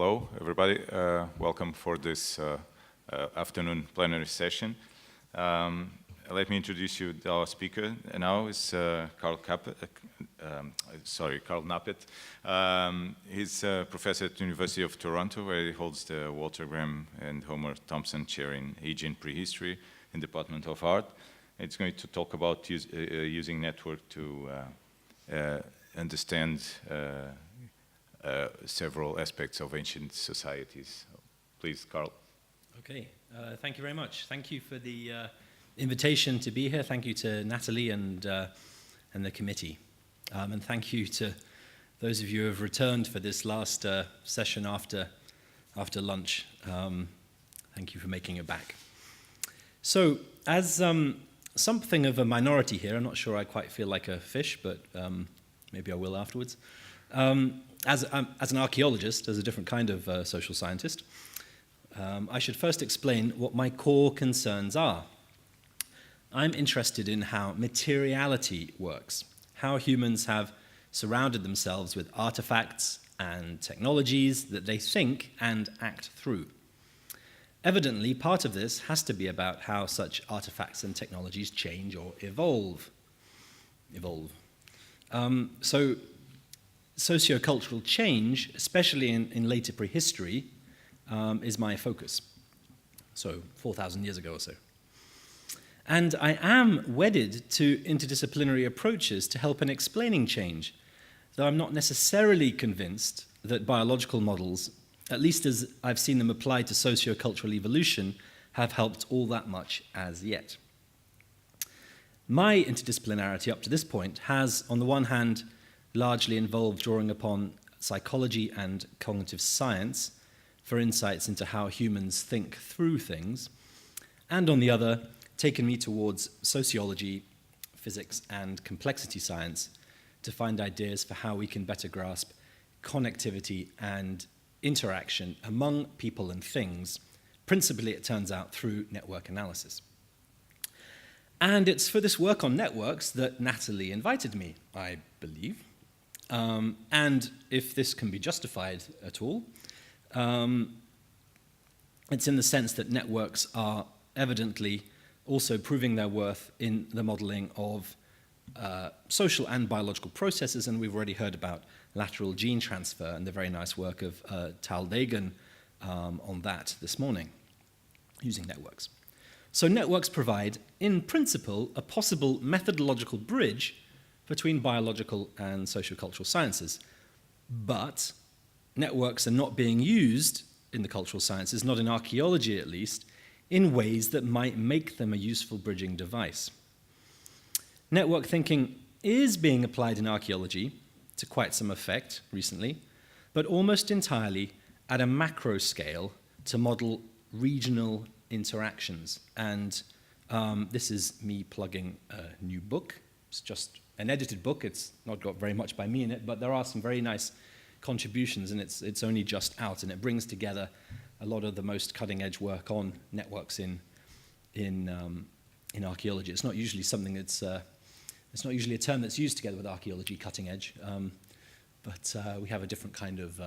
Hello, everybody. Welcome for this afternoon plenary session. Let me introduce you to our speaker now. Is Carl Knappett. He's a professor at the University of Toronto, where he holds the Walter Graham and Homer Thompson Chair in Aegean Prehistory in the Department of Art. It's going to talk about using network to understand several aspects of ancient societies. Please, Carl. Okay, thank you very much. Thank you for the invitation to be here. Thank you to Natalie and the committee. And thank you to those of you who have returned for this last session after lunch. Thank you for making it back. So, as something of a minority here, I'm not sure I quite feel like a fish, but maybe I will afterwards. As an archaeologist, as a different kind of social scientist, I should first explain what my core concerns are. I'm interested in how materiality works, how humans have surrounded themselves with artifacts and technologies that they think and act through. Evidently, part of this has to be about how such artifacts and technologies change or evolve. So sociocultural change, especially in later prehistory, is my focus. So 4,000 years ago or so. And I am wedded to interdisciplinary approaches to help in explaining change, though I'm not necessarily convinced that biological models, at least as I've seen them applied to sociocultural evolution, have helped all that much as yet. My interdisciplinarity up to this point has, on the one hand, largely involved drawing upon psychology and cognitive science for insights into how humans think through things, and on the other, taken me towards sociology, physics, and complexity science to find ideas for how we can better grasp connectivity and interaction among people and things, principally, it turns out, through network analysis. And it's for this work on networks that Natalie invited me, I believe. And if this can be justified at all, it's in the sense that networks are evidently also proving their worth in the modeling of social and biological processes, and we've already heard about lateral gene transfer and the very nice work of Tal Dagan on that this morning, using networks. So networks provide, in principle, a possible methodological bridge between biological and sociocultural sciences. But networks are not being used in the cultural sciences, not in archaeology at least, in ways that might make them a useful bridging device. Network thinking is being applied in archaeology to quite some effect recently, but almost entirely at a macro scale to model regional interactions. And this is me plugging a new book. It's just an edited book. It's not got very much by me in it, but there are some very nice contributions, and it's only just out, and it brings together a lot of the most cutting-edge work on networks in archaeology. It's not usually something that's it's not usually a term that's used together with archaeology, cutting edge, but we have a different kind of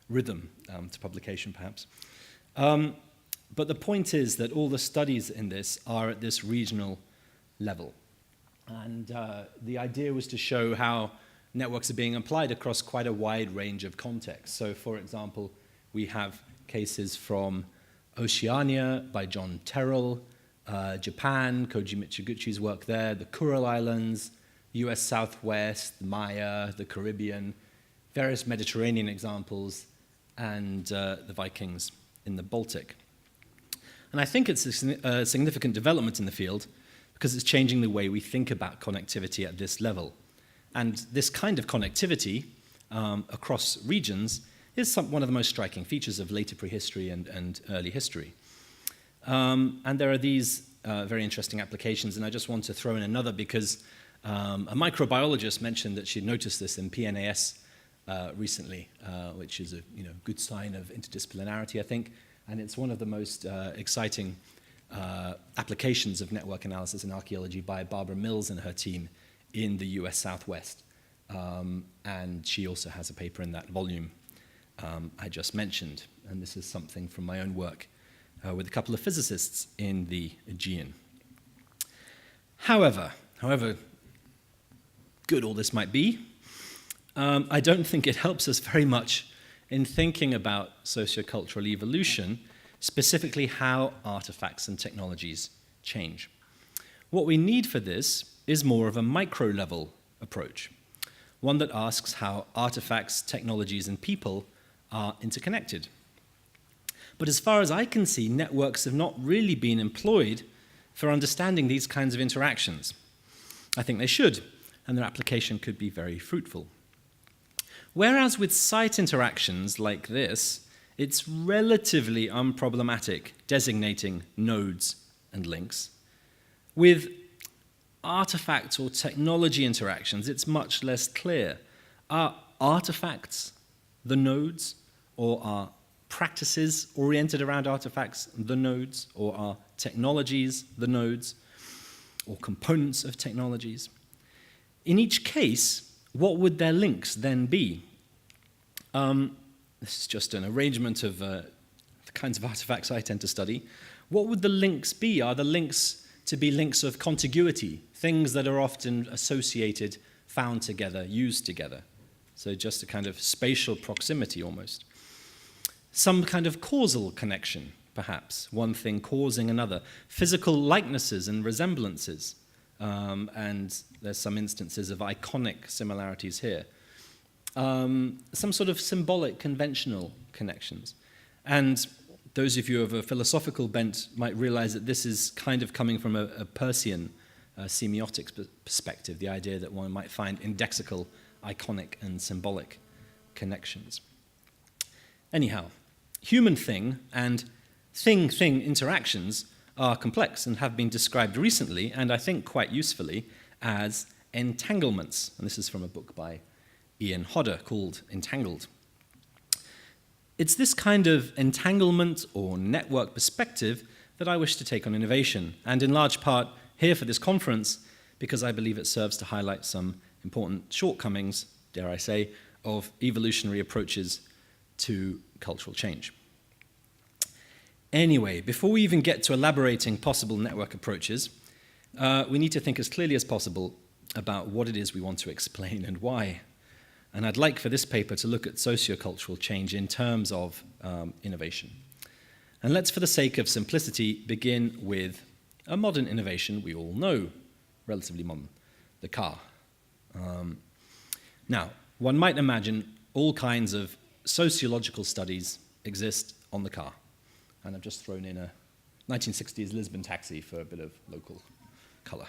rhythm to publication, perhaps. But the point is that all the studies in this are at this regional level. And the idea was to show how networks are being applied across quite a wide range of contexts. So, for example, we have cases from Oceania by John Terrell, Japan, Koji Michiguchi's work there, the Kuril Islands, US Southwest, the Maya, the Caribbean, various Mediterranean examples, and the Vikings in the Baltic. And I think it's a significant development in the field because it's changing the way we think about connectivity at this level. And this kind of connectivity across regions is one of the most striking features of later prehistory and early history. And there are these very interesting applications, and I just want to throw in another because a microbiologist mentioned that she'd noticed this in PNAS recently, which is a good sign of interdisciplinarity, I think, and it's one of the most exciting applications of network analysis in archaeology by Barbara Mills and her team in the US Southwest. And she also has a paper in that volume. I just mentioned. And this is something from my own work with a couple of physicists in the Aegean. However good all this might be, I don't think it helps us very much in thinking about sociocultural evolution, specifically how artifacts and technologies change. What we need for this is more of a micro-level approach, one that asks how artifacts, technologies, and people are interconnected. But as far as I can see, networks have not really been employed for understanding these kinds of interactions. I think they should, and their application could be very fruitful. Whereas with site interactions like this, it's relatively unproblematic designating nodes and links. With artifact or technology interactions, it's much less clear. Are artifacts the nodes, or are practices oriented around artifacts the nodes, or are technologies the nodes, or components of technologies? In each case, what would their links then be? This is just an arrangement of the kinds of artifacts I tend to study. What would the links be? Are the links to be links of contiguity, things that are often associated, found together, used together? So just a kind of spatial proximity almost. Some kind of causal connection, perhaps, one thing causing another. Physical likenesses and resemblances. And there's some instances of iconic similarities here. Some sort of symbolic, conventional connections. And those of you of a philosophical bent might realize that this is kind of coming from a Persian semiotics perspective, the idea that one might find indexical, iconic, and symbolic connections. Anyhow, human thing and thing-thing interactions are complex and have been described recently, and I think quite usefully, as entanglements. And this is from a book by Ian Hodder called Entangled. It's this kind of entanglement or network perspective that I wish to take on innovation, and in large part here for this conference because I believe it serves to highlight some important shortcomings, dare I say, of evolutionary approaches to cultural change. Anyway, before we even get to elaborating possible network approaches, we need to think as clearly as possible about what it is we want to explain and why. And I'd like for this paper to look at sociocultural change in terms of innovation. And let's, for the sake of simplicity, begin with a modern innovation we all know, relatively modern, the car. Now, one might imagine all kinds of sociological studies exist on the car. And I've just thrown in a 1960s Lisbon taxi for a bit of local color.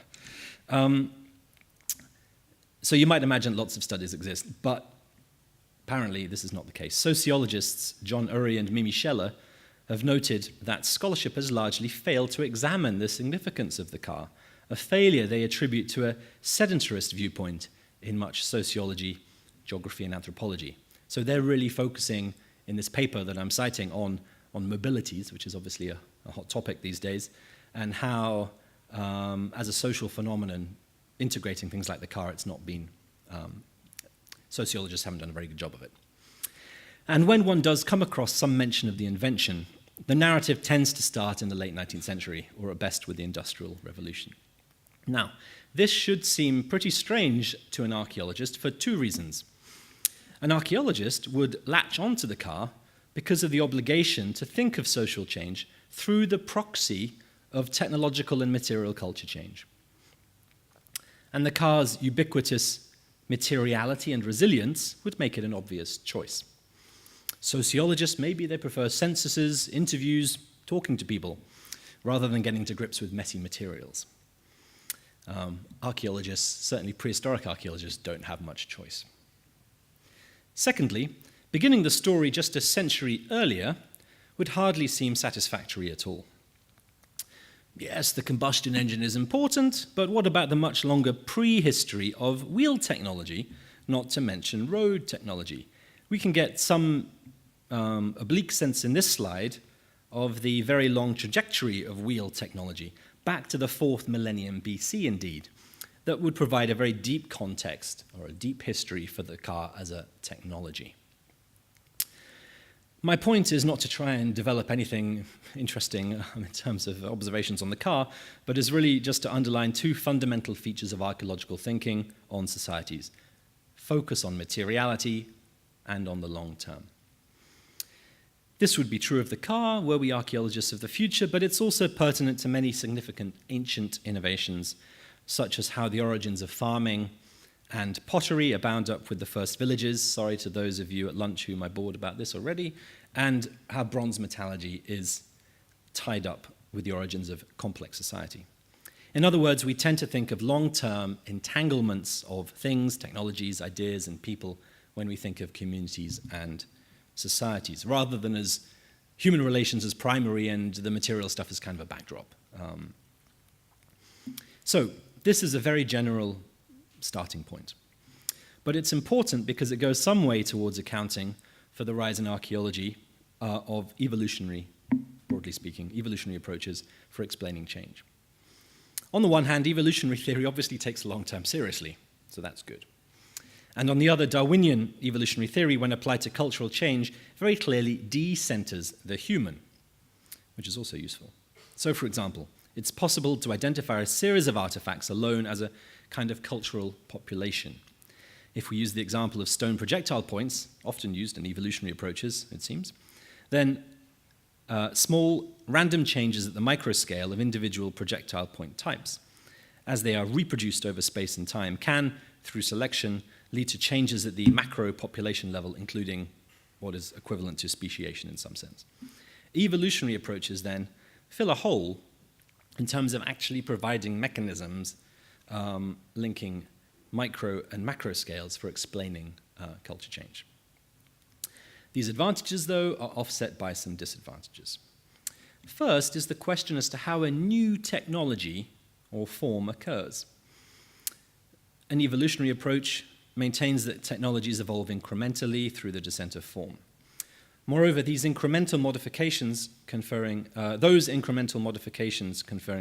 So you might imagine lots of studies exist, but apparently this is not the case. Sociologists John Urry and Mimi Scheller have noted that scholarship has largely failed to examine the significance of the car, a failure they attribute to a sedentarist viewpoint in much sociology, geography, and anthropology. So they're really focusing in this paper that I'm citing on mobilities, which is obviously a hot topic these days, and how, as a social phenomenon, integrating things like the car, it's not been, sociologists haven't done a very good job of it. And when one does come across some mention of the invention, the narrative tends to start in the late 19th century, or at best with the Industrial Revolution. Now, this should seem pretty strange to an archaeologist for two reasons. An archaeologist would latch onto the car because of the obligation to think of social change through the proxy of technological and material culture change. And the car's ubiquitous materiality and resilience would make it an obvious choice. Sociologists, maybe they prefer censuses, interviews, talking to people, rather than getting to grips with messy materials. Archaeologists, certainly prehistoric archaeologists, don't have much choice. Secondly, beginning the story just a century earlier would hardly seem satisfactory at all. Yes, the combustion engine is important, but what about the much longer prehistory of wheel technology, not to mention road technology? We can get some oblique sense in this slide of the very long trajectory of wheel technology, back to the 4th millennium BC indeed, that would provide a very deep context or a deep history for the car as a technology. My point is not to try and develop anything interesting in terms of observations on the car, but is really just to underline two fundamental features of archaeological thinking on societies: focus on materiality and on the long term. This would be true of the car, were we archaeologists of the future, but it's also pertinent to many significant ancient innovations, such as how the origins of farming and pottery are bound up with the first villages. Sorry to those of you at lunch whom I bored about this already. And how bronze metallurgy is tied up with the origins of complex society. In other words, we tend to think of long-term entanglements of things, technologies, ideas, and people when we think of communities and societies, rather than as human relations as primary and the material stuff as kind of a backdrop. So this is a very general starting point. But it's important because it goes some way towards accounting for the rise in archaeology of evolutionary, broadly speaking, evolutionary approaches for explaining change. On the one hand, evolutionary theory obviously takes the long term seriously, so that's good. And on the other, Darwinian evolutionary theory, when applied to cultural change, very clearly de-centers the human, which is also useful. So, for example, it's possible to identify a series of artifacts alone as a kind of cultural population. If we use the example of stone projectile points, often used in evolutionary approaches, it seems, then small random changes at the microscale of individual projectile point types, as they are reproduced over space and time, can, through selection, lead to changes at the macro population level, including what is equivalent to speciation in some sense. Evolutionary approaches then fill a hole in terms of actually providing mechanisms linking micro and macro scales for explaining culture change. These advantages, though, are offset by some disadvantages. First is the question as to how a new technology or form occurs. An evolutionary approach maintains that technologies evolve incrementally through the descent of form. Moreover, these incremental modifications conferring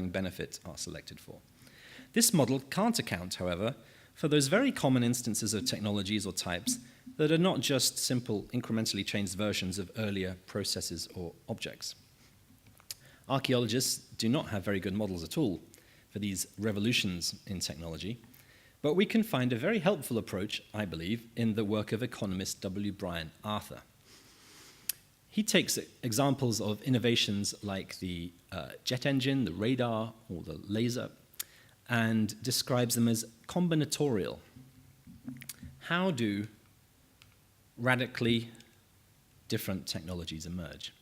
benefit are selected for. This model can't account, however, for those very common instances of technologies or types that are not just simple incrementally changed versions of earlier processes or objects. Archaeologists do not have very good models at all for these revolutions in technology, but we can find a very helpful approach, I believe, in the work of economist W. Brian Arthur. He takes examples of innovations like the jet engine, the radar, or the laser, and describes them as combinatorial. How do radically different technologies emerge?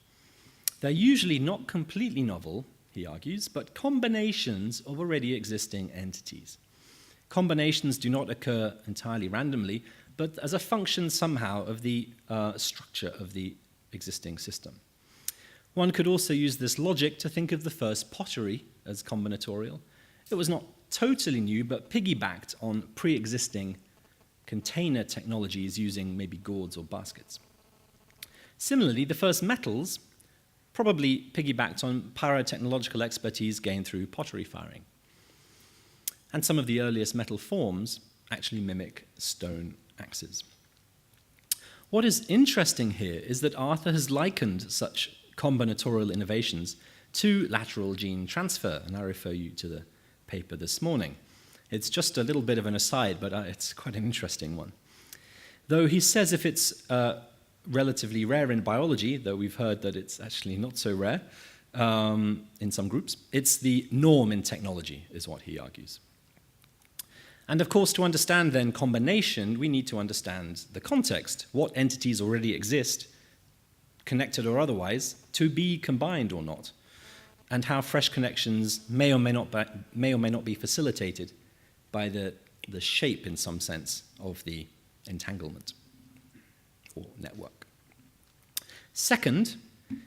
They're usually not completely novel, he argues, but combinations of already existing entities. Combinations do not occur entirely randomly, but as a function somehow of the structure of the existing system. One could also use this logic to think of the first pottery as combinatorial. It was not totally new, but piggybacked on pre-existing container technologies using maybe gourds or baskets. Similarly, the first metals probably piggybacked on pyrotechnological expertise gained through pottery firing. And some of the earliest metal forms actually mimic stone axes. What is interesting here is that Arthur has likened such combinatorial innovations to lateral gene transfer, and I refer you to the paper this morning. It's just a little bit of an aside, but it's quite an interesting one. Though he says if it's relatively rare in biology, though we've heard that it's actually not so rare in some groups, it's the norm in technology, is what he argues. And of course, to understand then combination, we need to understand the context, what entities already exist, connected or otherwise, to be combined or not, and how fresh connections may or may not be facilitated by the shape, in some sense, of the entanglement or network. Second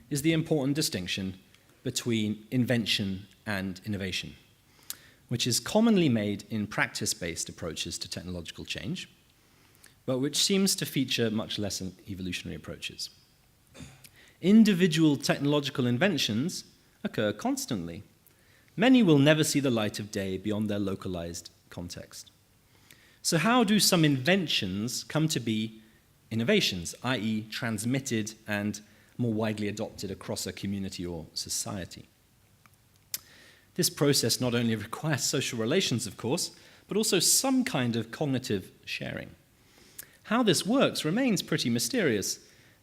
is the important distinction between invention and innovation, which is commonly made in practice-based approaches to technological change, but which seems to feature much less in evolutionary approaches. Individual technological inventions occur constantly. Many will never see the light of day beyond their localized context. So how do some inventions come to be innovations, i.e. transmitted and more widely adopted across a community or society. This process not only requires social relations, of course, but also some kind of cognitive sharing. How this works remains pretty mysterious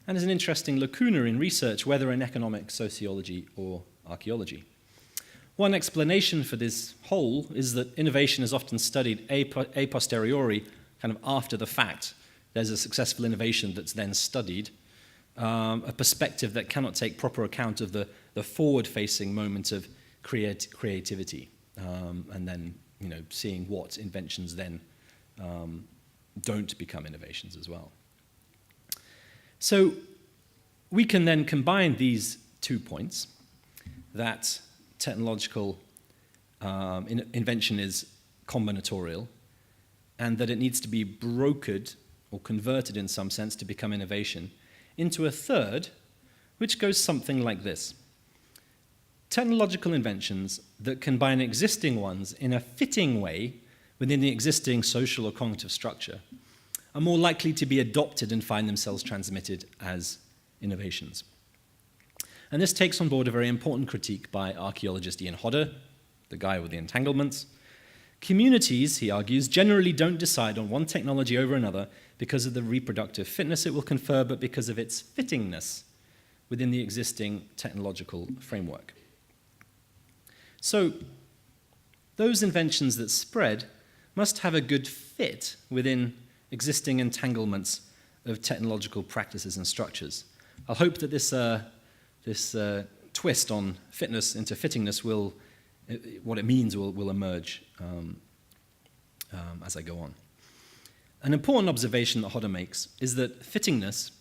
and is an interesting lacuna in research, whether in economic sociology or archaeology. One explanation for this hole is that innovation is often studied a posteriori, kind of after the fact. There's a successful innovation that's then studied, a perspective that cannot take proper account of the forward-facing moment of creativity, and then seeing what inventions then don't become innovations as well. So we can then combine these 2 points, that technological invention is combinatorial, and that it needs to be brokered or converted in some sense to become innovation, into a third, which goes something like this. Technological inventions that combine existing ones in a fitting way within the existing social or cognitive structure are more likely to be adopted and find themselves transmitted as innovations. And this takes on board a very important critique by archaeologist Ian Hodder, the guy with the entanglements. Communities, he argues, generally don't decide on one technology over another because of the reproductive fitness it will confer, but because of its fittingness within the existing technological framework. So those inventions that spread must have a good fit within existing entanglements of technological practices and structures. I hope that this twist on fitness into fittingness what it means will emerge as I go on. An important observation that Hodder makes is that fittingness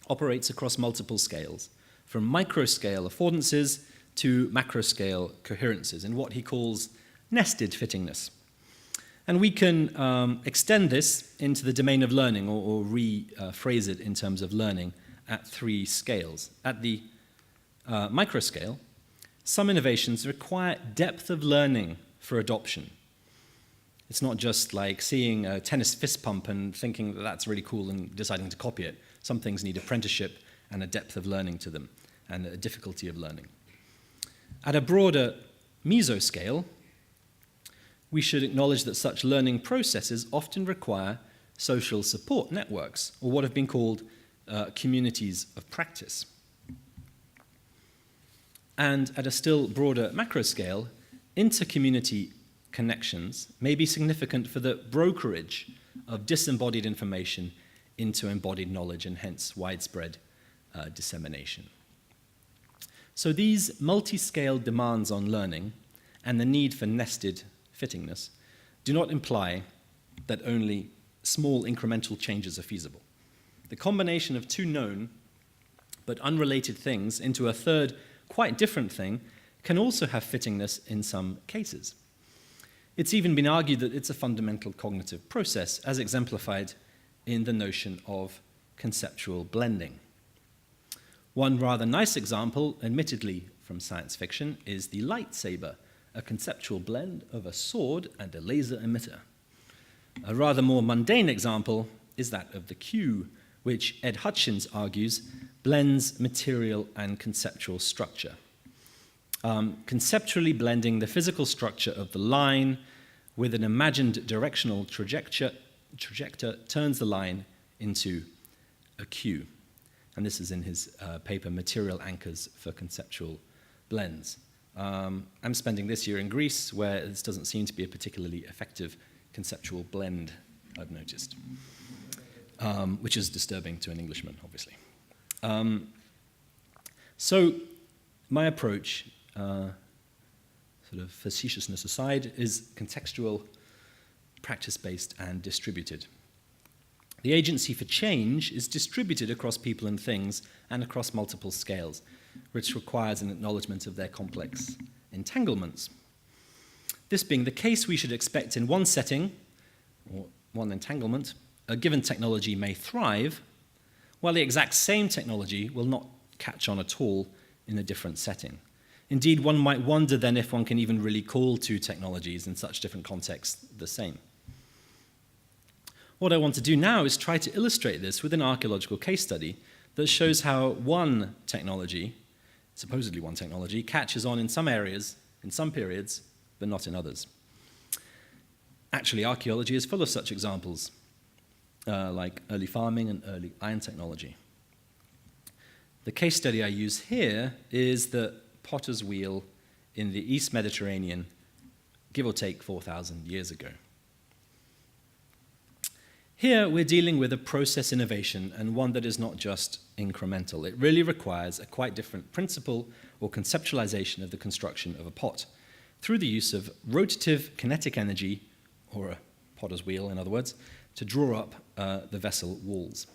operates across multiple scales, from micro-scale affordances to macro-scale coherences, in what he calls nested fittingness. And we can extend this into the domain of learning, or rephrase it in terms of learning at 3 scales. At the micro-scale, some innovations require depth of learning for adoption. It's not just like seeing a tennis fist pump and thinking that that's really cool and deciding to copy it. Some things need apprenticeship and a depth of learning to them, and a difficulty of learning. At a broader mesoscale, we should acknowledge that such learning processes often require social support networks, or what have been called communities of practice. And at a still broader macro scale, inter-community connections may be significant for the brokerage of disembodied information into embodied knowledge, and hence widespread dissemination. So these multi-scale demands on learning and the need for nested fittingness do not imply that only small incremental changes are feasible. The combination of 2 known but unrelated things into a third quite different thing can also have fittingness in some cases. It's even been argued that it's a fundamental cognitive process, as exemplified in the notion of conceptual blending. One rather nice example, admittedly from science fiction, is the lightsaber, a conceptual blend of a sword and a laser emitter. A rather more mundane example is that of the cue, which Ed Hutchins argues blends material and conceptual structure. Conceptually blending the physical structure of the line with an imagined directional trajector turns the line into a cue. And this is in his paper, Material Anchors for Conceptual Blends. I'm spending this year in Greece, where this doesn't seem to be a particularly effective conceptual blend, I've noticed, which is disturbing to an Englishman, obviously. So my approach, sort of facetiousness aside, is contextual, practice-based, and distributed. The agency for change is distributed across people and things and across multiple scales, which requires an acknowledgement of their complex entanglements. This being the case, we should expect in one setting, or one entanglement, a given technology may thrive, while the exact same technology will not catch on at all in a different setting. Indeed, one might wonder then if one can even really call 2 technologies in such different contexts the same. What I want to do now is try to illustrate this with an archaeological case study that shows how one technology, supposedly one technology, catches on in some areas, in some periods, but not in others. Actually, archaeology is full of such examples, like early farming and early iron technology. The case study I use here is the potter's wheel in the East Mediterranean, give or take 4,000 years ago. Here, we're dealing with a process innovation, and one that is not just incremental. It really requires a quite different principle or conceptualization of the construction of a pot through the use of rotative kinetic energy, or a potter's wheel, in other words, to draw up the vessel walls.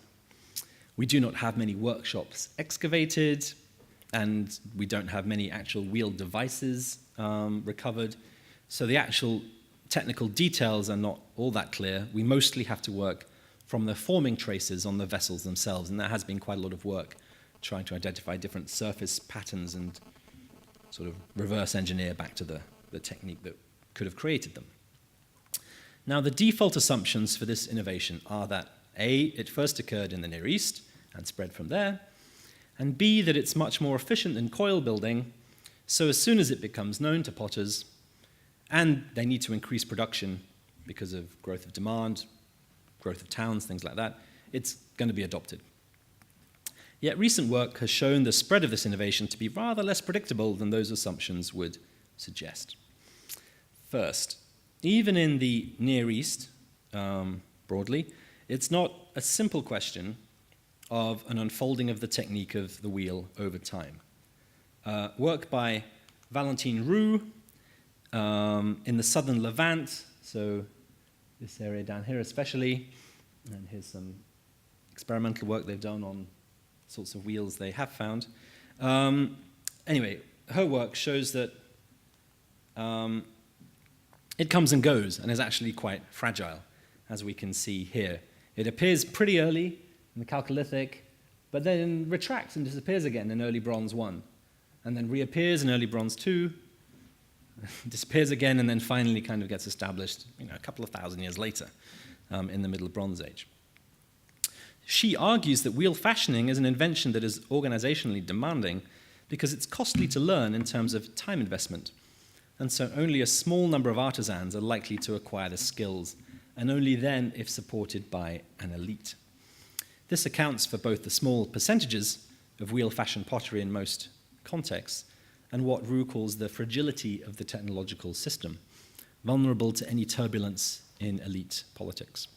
We do not have many workshops excavated, and we don't have many actual wheel devices recovered, so the actual technical details are not all that clear. We mostly have to work from the forming traces on the vessels themselves, and there has been quite a lot of work trying to identify different surface patterns and sort of reverse engineer back to the technique that could have created them. Now, the default assumptions for this innovation are that A, it first occurred in the Near East and spread from there, and B, that it's much more efficient than coil building, so as soon as it becomes known to potters, and they need to increase production because of growth of demand, growth of towns, things like that, it's going to be adopted. Yet recent work has shown the spread of this innovation to be rather less predictable than those assumptions would suggest. First, even in the Near East, broadly, it's not a simple question of an unfolding of the technique of the wheel over time. Work by Valentin Roux in the southern Levant, so this area down here especially, and here's some experimental work they've done on sorts of wheels they have found. Anyway, her work shows that it comes and goes and is actually quite fragile, as we can see here. It appears pretty early in the Chalcolithic, but then retracts and disappears again in early Bronze 1, and then reappears in early Bronze 2, disappears again, and then finally kind of gets established a couple of thousand years later in the Middle Bronze Age. She argues that wheel fashioning is an invention that is organizationally demanding because it's costly to learn in terms of time investment, and so only a small number of artisans are likely to acquire the skills, and only then if supported by an elite. This accounts for both the small percentages of wheel-fashioned pottery in most contexts and what Roux calls the fragility of the technological system, vulnerable to any turbulence in elite politics.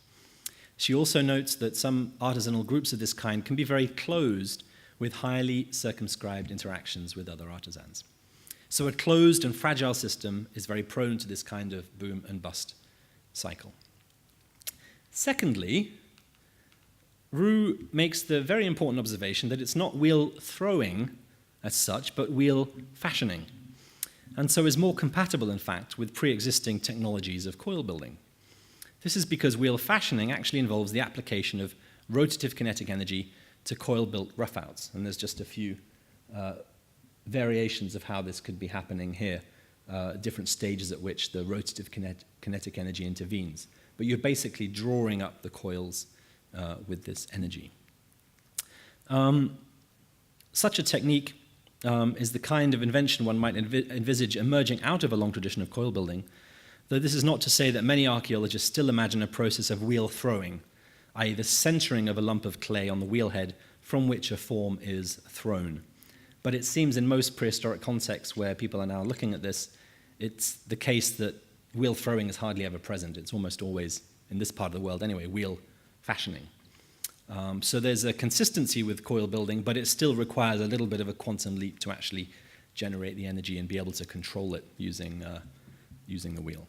She also notes that some artisanal groups of this kind can be very closed with highly circumscribed interactions with other artisans. So a closed and fragile system is very prone to this kind of boom and bust cycle. Secondly, Roux makes the very important observation that it's not wheel throwing as such, but wheel fashioning, and so is more compatible, in fact, with pre-existing technologies of coil building. This is because wheel fashioning actually involves the application of rotative kinetic energy to coil-built roughouts, and there's just a few variations of how this could be happening here, different stages at which the rotative kinetic energy intervenes. But you're basically drawing up the coils with this energy. Such a technique is the kind of invention one might envisage emerging out of a long tradition of coil building, though this is not to say that many archaeologists still imagine a process of wheel throwing, i.e. the centering of a lump of clay on the wheelhead from which a form is thrown. But it seems in most prehistoric contexts where people are now looking at this, it's the case that wheel throwing is hardly ever present. It's almost always, in this part of the world anyway, wheel fashioning. So there's a consistency with coil building, but it still requires a little bit of a quantum leap to actually generate the energy and be able to control it using the wheel.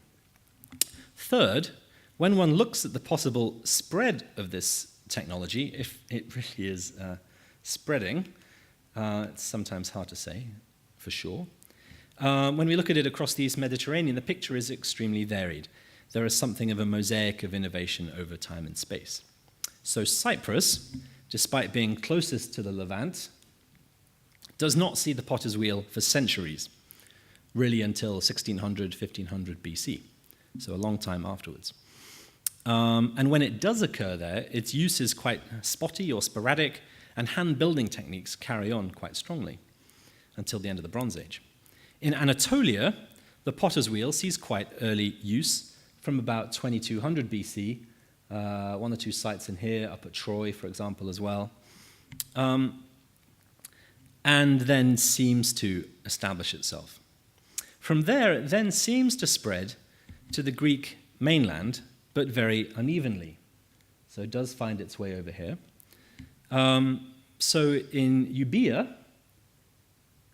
Third, when one looks at the possible spread of this technology, if it really is spreading, it's sometimes hard to say for sure. When we look at it across the East Mediterranean, the picture is extremely varied. There is something of a mosaic of innovation over time and space. So Cyprus, despite being closest to the Levant, does not see the potter's wheel for centuries, really until 1600, 1500 BC, so a long time afterwards. And when it does occur there, its use is quite spotty or sporadic and hand-building techniques carry on quite strongly until the end of the Bronze Age. In Anatolia, the potter's wheel sees quite early use from about 2200 BC, one or two sites in here, up at Troy, for example, as well, and then seems to establish itself. From there, it then seems to spread to the Greek mainland, but very unevenly. So it does find its way over here. So in Euboea,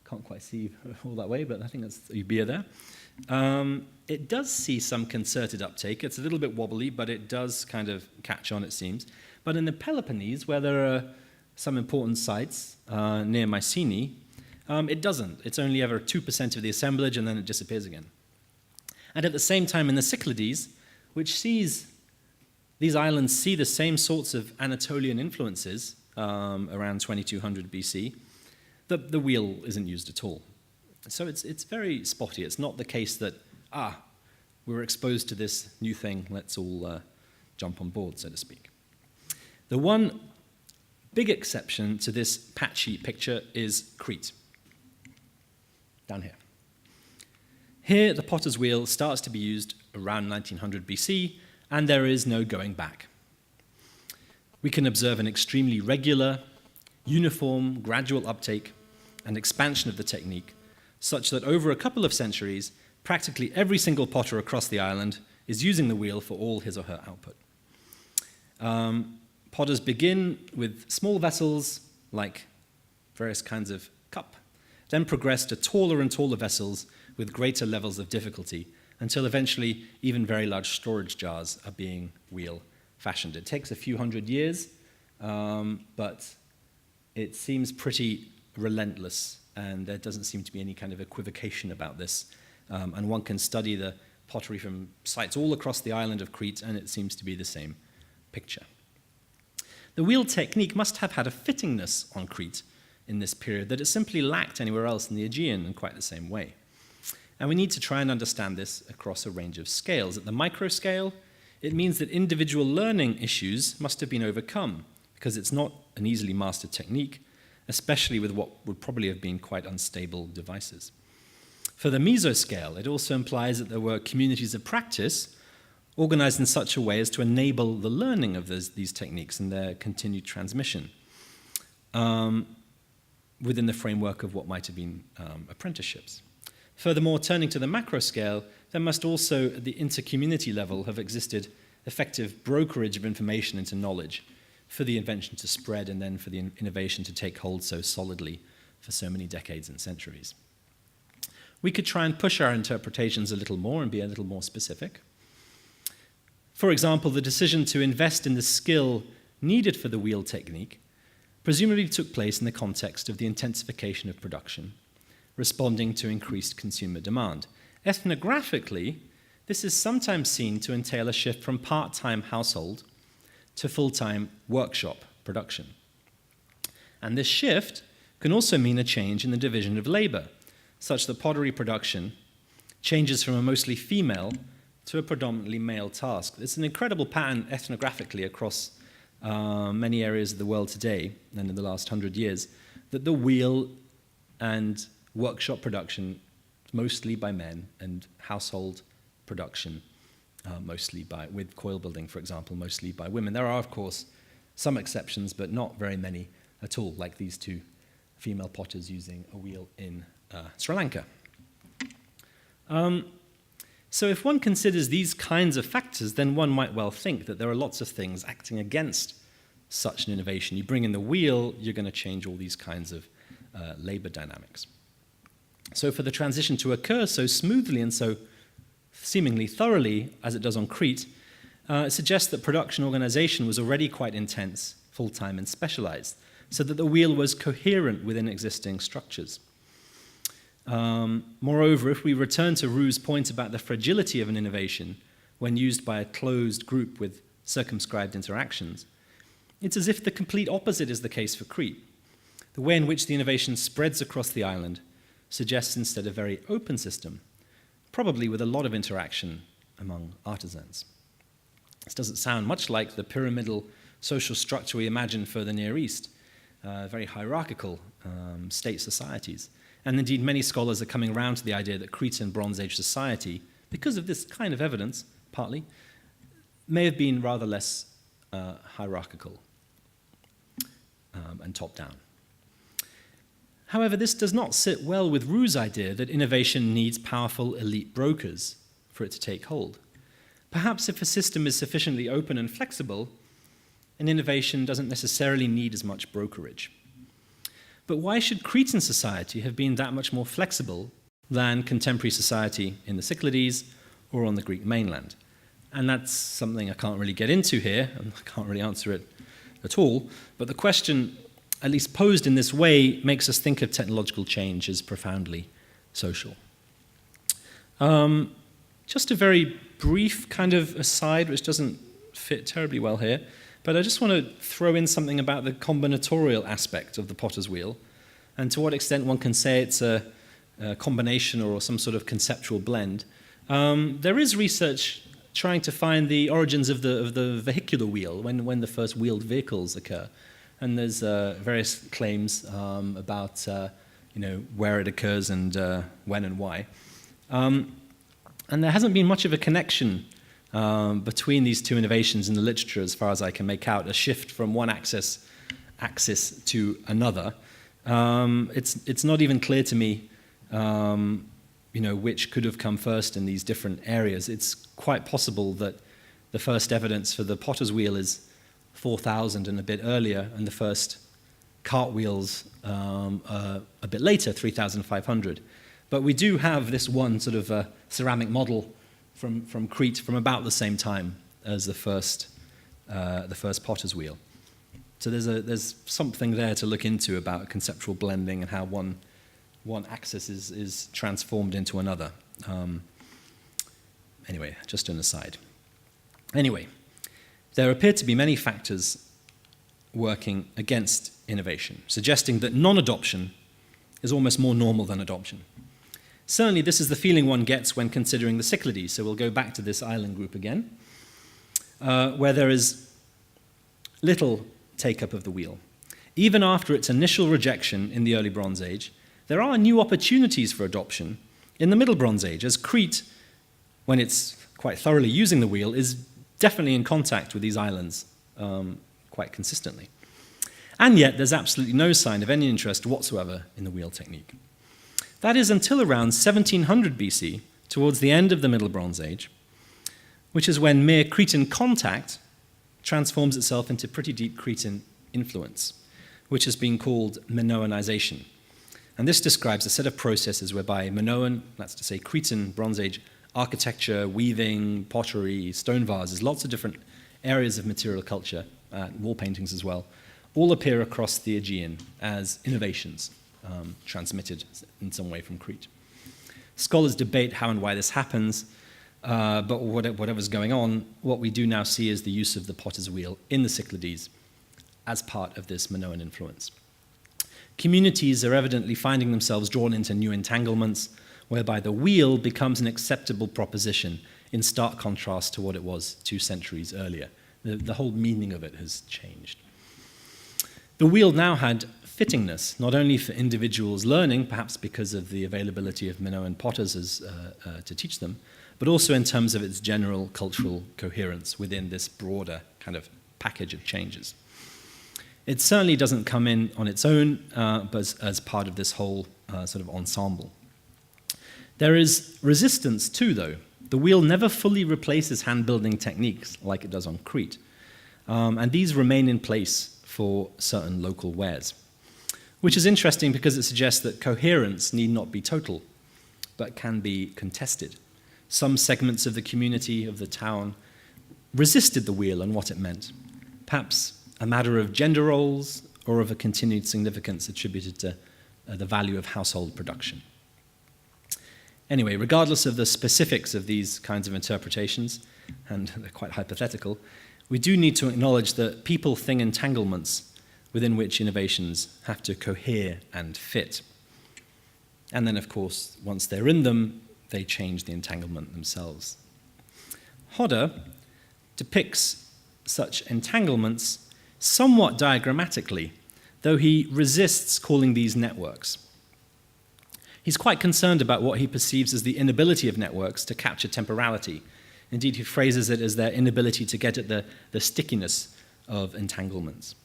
can't quite see all that way, but I think that's Euboea there. It does see some concerted uptake. It's a little bit wobbly, but it does kind of catch on, it seems. But in the Peloponnese, where there are some important sites near Mycenae, it doesn't. It's only ever 2% of the assemblage, and then it disappears again. And at the same time in the Cyclades, which sees these islands see the same sorts of Anatolian influences around 2200 BC, the wheel isn't used at all. So it's very spotty. It's not the case that, we're exposed to this new thing, let's all jump on board, so to speak. The one big exception to this patchy picture is Crete, down here. Here, the potter's wheel starts to be used around 1900 BC, and there is no going back. We can observe an extremely regular, uniform, gradual uptake and expansion of the technique, such that over a couple of centuries, practically every single potter across the island is using the wheel for all his or her output. Potters begin with small vessels, like various kinds of cup, then progress to taller and taller vessels with greater levels of difficulty, until eventually even very large storage jars are being wheel fashioned. It takes a few hundred years, but it seems pretty relentless, and there doesn't seem to be any kind of equivocation about this. And one can study the pottery from sites all across the island of Crete, and it seems to be the same picture. The wheel technique must have had a fittingness on Crete in this period that it simply lacked anywhere else in the Aegean in quite the same way. And we need to try and understand this across a range of scales. At the micro scale, it means that individual learning issues must have been overcome, because it's not an easily mastered technique, especially with what would probably have been quite unstable devices. For the mesoscale, it also implies that there were communities of practice organized in such a way as to enable the learning of these techniques and their continued transmission within the framework of what might have been apprenticeships. Furthermore, turning to the macro scale, there must also, at the inter-community level, have existed effective brokerage of information into knowledge for the invention to spread and then for the innovation to take hold so solidly for so many decades and centuries. We could try and push our interpretations a little more and be a little more specific. For example, the decision to invest in the skill needed for the wheel technique presumably took place in the context of the intensification of production, responding to increased consumer demand. Ethnographically, this is sometimes seen to entail a shift from part-time household to full-time workshop production. And this shift can also mean a change in the division of labor, such that pottery production changes from a mostly female to a predominantly male task. It's an incredible pattern ethnographically across many areas of the world today and in the last 100 years, that the wheel and workshop production mostly by men, and household production mostly by, with coil building, for example, mostly by women. There are, of course, some exceptions, but not very many at all, like these two female potters using a wheel in Sri Lanka. So if one considers these kinds of factors, then one might well think that there are lots of things acting against such an innovation. You bring in the wheel, you're going to change all these kinds of labor dynamics. So for the transition to occur so smoothly and so seemingly thoroughly as it does on Crete, it suggests that production organization was already quite intense, full-time, and specialized, so that the wheel was coherent within existing structures. Moreover, if we return to Roux's point about the fragility of an innovation when used by a closed group with circumscribed interactions, it's as if the complete opposite is the case for Crete. The way in which the innovation spreads across the island suggests instead a very open system, probably with a lot of interaction among artisans. This doesn't sound much like the pyramidal social structure we imagine for the Near East, very hierarchical state societies. And indeed, many scholars are coming around to the idea that Cretan Bronze Age society, because of this kind of evidence, partly, may have been rather less hierarchical and top-down. However, this does not sit well with Rous's idea that innovation needs powerful elite brokers for it to take hold. Perhaps if a system is sufficiently open and flexible, an innovation doesn't necessarily need as much brokerage. But why should Cretan society have been that much more flexible than contemporary society in the Cyclades or on the Greek mainland? And that's something I can't really get into here, and I can't really answer it at all. But the question, at least posed in this way, makes us think of technological change as profoundly social. Just a very brief kind of aside, which doesn't fit terribly well here, but I just want to throw in something about the combinatorial aspect of the potter's wheel, and to what extent one can say it's a combination or some sort of conceptual blend. There is research trying to find the origins of the vehicular wheel, when the first wheeled vehicles occur. And there's various claims about where it occurs and when and why. And there hasn't been much of a connection between these two innovations in the literature, as far as I can make out, a shift from one axis to another. It's not even clear to me, which could have come first in these different areas. It's quite possible that the first evidence for the potter's wheel is 4,000 and a bit earlier, and the first cartwheels a bit later, 3,500. But we do have this one sort of ceramic model from Crete from about the same time as the first potter's wheel. So there's something there to look into about conceptual blending and how one axis is transformed into another. Anyway, just an aside. Anyway, there appear to be many factors working against innovation, suggesting that non-adoption is almost more normal than adoption. Certainly, this is the feeling one gets when considering the Cyclades, so we'll go back to this island group again, where there is little take-up of the wheel. Even after its initial rejection in the early Bronze Age, there are new opportunities for adoption in the Middle Bronze Age, as Crete, when it's quite thoroughly using the wheel, is definitely in contact with these islands quite consistently. And yet, there's absolutely no sign of any interest whatsoever in the wheel technique. That is until around 1700 BC, towards the end of the Middle Bronze Age, which is when mere Cretan contact transforms itself into pretty deep Cretan influence, which has been called Minoanization. And this describes a set of processes whereby Minoan, that's to say Cretan Bronze Age architecture, weaving, pottery, stone vases, lots of different areas of material culture, wall paintings as well, all appear across the Aegean as innovations transmitted in some way from Crete. Scholars debate how and why this happens, but whatever's going on, what we do now see is the use of the potter's wheel in the Cyclades as part of this Minoan influence. Communities are evidently finding themselves drawn into new entanglements, whereby the wheel becomes an acceptable proposition in stark contrast to what it was 2 centuries earlier. The whole meaning of it has changed. The wheel now had fittingness, not only for individuals learning, perhaps because of the availability of Minoan potters to teach them, but also in terms of its general cultural coherence within this broader kind of package of changes. It certainly doesn't come in on its own, but as part of this whole sort of ensemble. There is resistance too, though. The wheel never fully replaces hand-building techniques like it does on Crete, and these remain in place for certain local wares, which is interesting because it suggests that coherence need not be total, but can be contested. Some segments of the community, of the town, resisted the wheel and what it meant, perhaps a matter of gender roles or of a continued significance attributed to the value of household production. Anyway, regardless of the specifics of these kinds of interpretations, and they're quite hypothetical, we do need to acknowledge the people-thing entanglements within which innovations have to cohere and fit. And then, of course, once they're in them, they change the entanglement themselves. Hodder depicts such entanglements somewhat diagrammatically though he resists calling these networks. He's quite concerned about what he perceives as the inability of networks to capture temporality. Indeed, he phrases it as their inability to get at the stickiness of entanglements.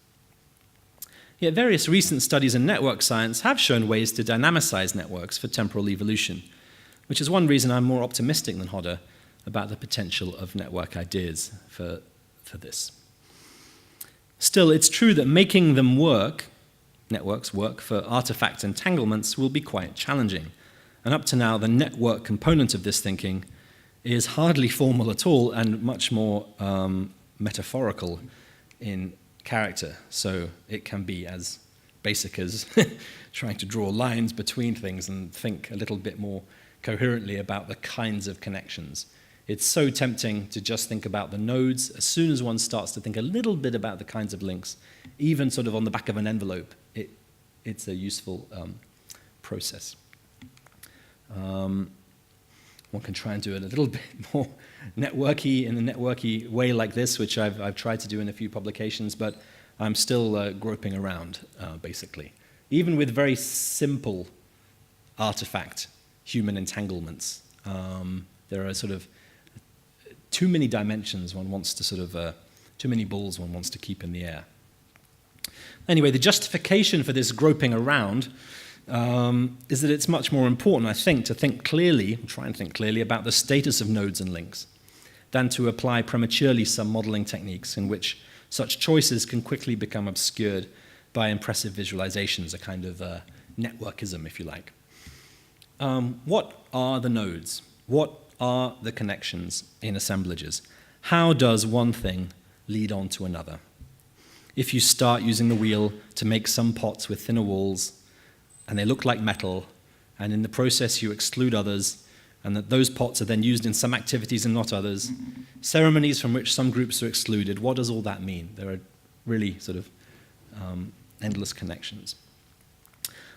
Yet various recent studies in network science have shown ways to dynamicize networks for temporal evolution, which is one reason I'm more optimistic than Hodder about the potential of network ideas for this. Still, it's true that making them work, networks work, for artifact entanglements will be quite challenging. And up to now, the network component of this thinking is hardly formal at all and much more metaphorical in character. So it can be as basic as trying to draw lines between things and think a little bit more coherently about the kinds of connections. It's so tempting to just think about the nodes. As soon as one starts to think a little bit about the kinds of links, even sort of on the back of an envelope, it's a useful process. One can try and do it a little bit more networky, in a networky way like this, which I've tried to do in a few publications, but I'm still groping around, basically. Even with very simple artifact human entanglements, there are sort of too many dimensions one wants to sort of, too many balls one wants to keep in the air. Anyway, the justification for this groping around is that it's much more important, I think, to think clearly, try and think clearly about the status of nodes and links, than to apply prematurely some modeling techniques in which such choices can quickly become obscured by impressive visualizations, a kind of networkism, if you like. What are the nodes? What are the connections in assemblages? How does one thing lead on to another? If you start using the wheel to make some pots with thinner walls, and they look like metal, and in the process you exclude others, and that those pots are then used in some activities and not others, ceremonies from which some groups are excluded, what does all that mean? There are really sort of endless connections.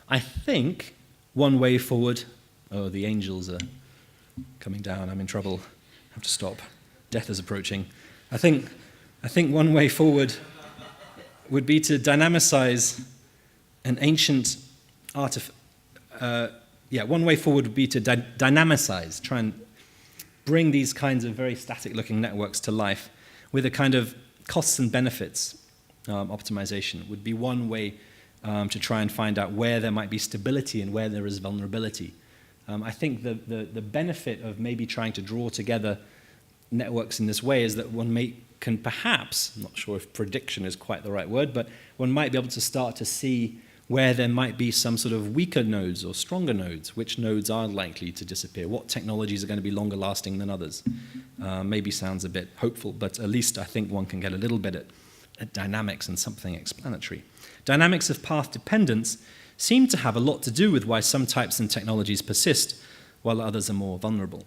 I think one way forward, oh, the angels are coming down, I'm in trouble, I have to stop, death is approaching. I think one way forward would be to dynamicize an ancient one way forward would be to dynamicize, try and bring these kinds of very static-looking networks to life with a kind of costs and benefits optimization would be one way to try and find out where there might be stability and where there is vulnerability. I think the benefit of maybe trying to draw together networks in this way is that one can perhaps, I'm not sure if prediction is quite the right word, but one might be able to start to see where there might be some sort of weaker nodes or stronger nodes, which nodes are likely to disappear, what technologies are going to be longer lasting than others. Maybe sounds a bit hopeful, but at least I think one can get a little bit at dynamics and something explanatory. Dynamics of path dependence seem to have a lot to do with why some types and technologies persist while others are more vulnerable.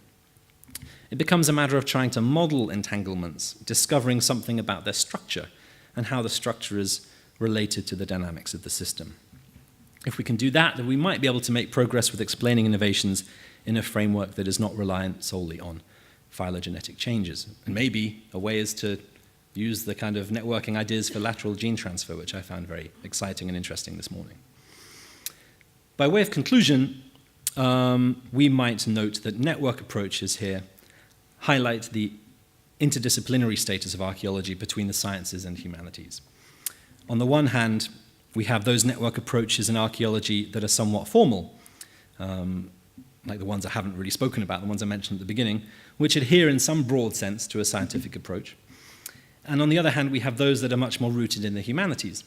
It becomes a matter of trying to model entanglements, discovering something about their structure and how the structure is related to the dynamics of the system. If we can do that, then we might be able to make progress with explaining innovations in a framework that is not reliant solely on phylogenetic changes. And maybe a way is to use the kind of networking ideas for lateral gene transfer, which I found very exciting and interesting this morning. By way of conclusion, we might note that network approaches here highlight the interdisciplinary status of archaeology between the sciences and humanities. On the one hand, we have those network approaches in archaeology that are somewhat formal, like the ones I haven't really spoken about, the ones I mentioned at the beginning, which adhere in some broad sense to a scientific approach. And on the other hand, we have those that are much more rooted in the humanities,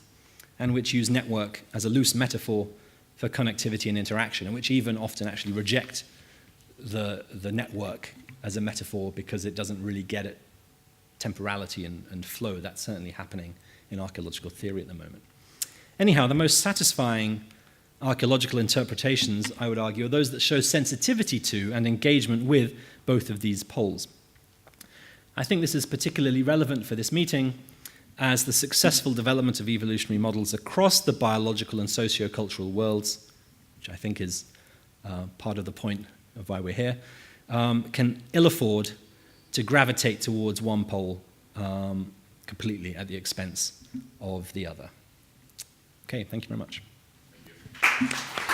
and which use network as a loose metaphor for connectivity and interaction, and which even often actually reject the network as a metaphor because it doesn't really get at temporality and flow. That's certainly happening in archaeological theory at the moment. Anyhow, the most satisfying archaeological interpretations, I would argue, are those that show sensitivity to and engagement with both of these poles. I think this is particularly relevant for this meeting as the successful development of evolutionary models across the biological and socio-cultural worlds, which I think is part of the point of why we're here, can ill afford to gravitate towards one pole completely at the expense of the other. Okay, thank you very much. Thank you.